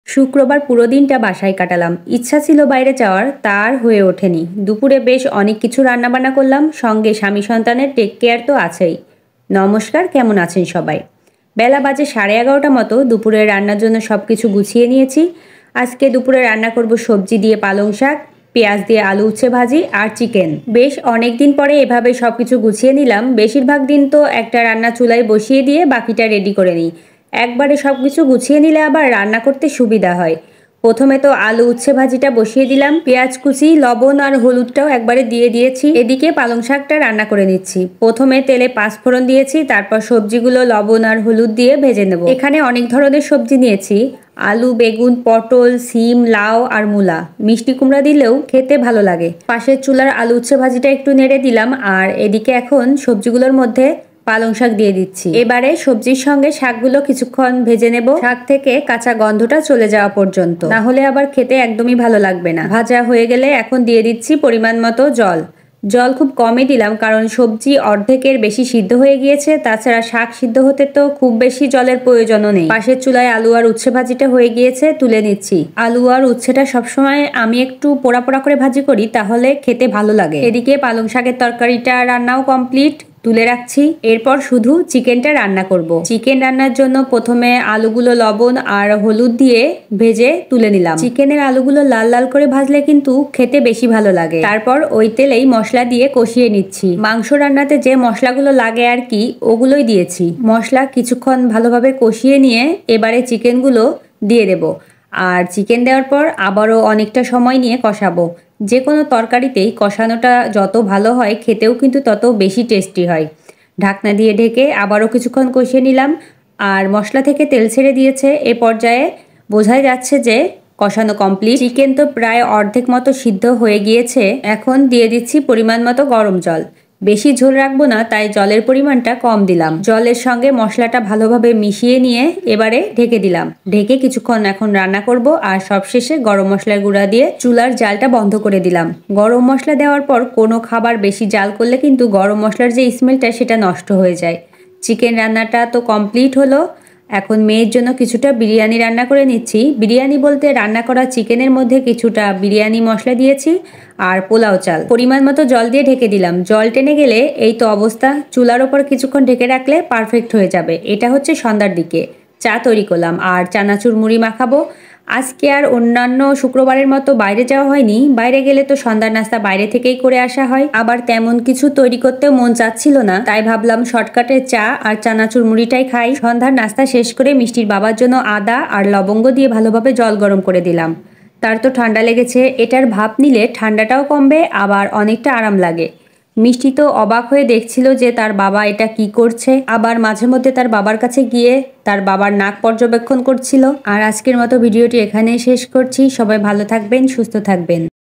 শুক্রবার পুরো দিনটা বাসায় কাটালাম। ইচ্ছা ছিল বাইরে যাওয়ার, তা আর হয়ে ওঠেনি। দুপুরে বেশ অনেক কিছু রান্নাবান্না করলাম, সঙ্গে স্বামী সন্তানের টেক কেয়ার তো আছেই। নমস্কার, কেমন আছেন সবাই? বেলা বাজে 11:30 মতো। দুপুরে রান্নার জন্য সব কিছু গুছিয়ে নিয়েছি। আজকে দুপুরে রান্না করব সবজি দিয়ে পালং শাক, পেঁয়াজ দিয়ে আলু উচ্ছে ভাজি আর চিকেন। বেশ অনেক দিন পরে এভাবে সব কিছু গুছিয়ে নিলাম। বেশিরভাগ দিন তো একটা রান্না চুলায় বসিয়ে দিয়ে বাকিটা রেডি করে নিই। একবারে সব কিছু গুছিয়ে নিলে আবার রান্না করতে সুবিধা হয়। প্রথমে তো আলু উচ্ছে ভাজিটা বসিয়ে দিলাম, পেঁয়াজ কুচি, লবণ আর হলুদটাও একবারে দিয়ে দিয়েছি। এদিকে পালং শাকটা রান্না করে নিচ্ছি। প্রথমে তেলে 5 ফোড়ন দিয়েছি, তারপর সবজিগুলো লবণ আর হলুদ দিয়ে ভেজে নেব। এখানে অনেক ধরনের সবজি নিয়েছি, আলু, বেগুন, পটল, সিম, লাউ আর মূলা। মিষ্টি কুমড়া দিলেও খেতে ভালো লাগে। পাশের চুলার আলু উচ্ছে ভাজিটা একটু নেড়ে দিলাম, আর এদিকে এখন সবজিগুলোর মধ্যে পালং শাক দিয়ে দিচ্ছি। এবারে সবজির সঙ্গে শাকগুলো কিছুক্ষণ ভেজে নেব, শাক থেকে কাঁচা গন্ধটা চলে যাওয়া পর্যন্ত, না হলে আবার খেতে একদমই ভালো লাগবে না। ভাজা হয়ে গেলে এখন দিয়ে দিচ্ছি পরিমাণ মতো জল। জল খুব কমই দিলাম, কারণ সবজি অর্ধেকের বেশি সিদ্ধ হয়ে গিয়েছে। তাছাড়া শাক সিদ্ধ হতে তো খুব বেশি জলের প্রয়োজনও নেই। পাশের চুলায় আলু আর উচ্ছে ভাজিটা হয়ে গিয়েছে, তুলে নিচ্ছি। আলু আর উচ্ছেটা সবসময় আমি একটু পোড়া পোড়া করে ভাজি করি, তাহলে খেতে ভালো লাগে। এদিকে পালং শাকের তরকারিটা রান্নাও কমপ্লিট, তুলে রাখছি। এরপর শুধু চিকেনটা রান্না করব। চিকেন রান্নার জন্য প্রথমে আলুগুলো লবণ আর হলুদ দিয়ে ভেজে তুলে নিলাম। চিকেনের আলুগুলো লাল লাল করে ভাজলে কিন্তু খেতে বেশি ভালো লাগে। তারপর ওই তেলেই মশলা দিয়ে কষিয়ে নিচ্ছি। মাংস রান্নাতে যে মশলাগুলো লাগে আর কি, ওগুলোই দিয়েছি। মশলা কিছুক্ষণ ভালোভাবে কষিয়ে নিয়ে এবারে চিকেনগুলো দিয়ে দেব। আর চিকেন দেওয়ার পর আবারও অনেকটা সময় নিয়ে কষাবো। যে কোনো তরকারিতেই কষানোটা যত ভালো হয়, খেতেও কিন্তু তত বেশি টেস্টি হয়। ঢাকনা দিয়ে ঢেকে আবারও কিছুক্ষণ কষিয়ে নিলাম, আর মশলা থেকে তেল ছেড়ে দিয়েছে। এ পর্যায়ে বোঝাই যাচ্ছে যে কষানো কমপ্লিট। চিকেন তো প্রায় অর্ধেক মতো সিদ্ধ হয়ে গিয়েছে। এখন দিয়ে দিচ্ছি পরিমাণ মতো গরম জল। বেশি ঝোল রাখবো না, তাই জলের পরিমাণটা কম দিলাম। জলের সঙ্গে মশলাটা ভালোভাবে মিশিয়ে নিয়ে এবারে ঢেকে দিলাম। ঢেকে কিছুক্ষণ এখন রান্না করব, আর সবশেষে গরম মশলার গুঁড়া দিয়ে চুলার জালটা বন্ধ করে দিলাম। গরম মশলা দেওয়ার পর কোনো খাবার বেশি জাল করলে কিন্তু গরম মশলার যে স্মেলটা, সেটা নষ্ট হয়ে যায়। চিকেন রান্নাটা তো কমপ্লিট হলো। এখন মেয়ের জন্য কিছুটা বিরিয়ানি রান্না করে নিচ্ছি। বিরিয়ানি বলতে রান্না করা চিকেনের মধ্যে কিছুটা বিরিয়ানি মশলা দিয়েছি আর পোলাও চাল। পরিমাণ মতো জল দিয়ে ঢেকে দিলাম। জল টেনে গেলে এই তো অবস্থা। চুলার ওপর কিছুক্ষণ ঢেকে রাখলে পারফেক্ট হয়ে যাবে। এটা হচ্ছে সন্ধ্যার দিকে। চা তৈরি করলাম আর চানাচুর মুড়ি মাখাবো। আজকে আর অন্যান্য শুক্রবারের মতো বাইরে যাওয়া হয়নি। বাইরে গেলে তো সন্ধ্যার নাস্তা বাইরে থেকেই করে আসা হয়। আবার তেমন কিছু তৈরি করতেও মন চাচ্ছিল না, তাই ভাবলাম শর্টকাটে চা আর চানাচুর মুড়িটাই খাই। সন্ধ্যার নাস্তা শেষ করে মিষ্টির বাবার জন্য আদা আর লবঙ্গ দিয়ে ভালোভাবে জল গরম করে দিলাম। তার তো ঠান্ডা লেগেছে, এটার ভাপ নিলে ঠান্ডাটাও কমবে, আবার অনেকটা আরাম লাগে। মিষ্টি তো অবাক হয়ে দেখছিল যে তার বাবা এটা কি করছে। আবার মাঝে মধ্যে তার বাবার কাছে গিয়ে তার বাবার নাক পর্যবেক্ষণ করছিল। আর আজকের মতো ভিডিওটি এখানেই শেষ করছি। সবাই ভালো থাকবেন, সুস্থ থাকবেন।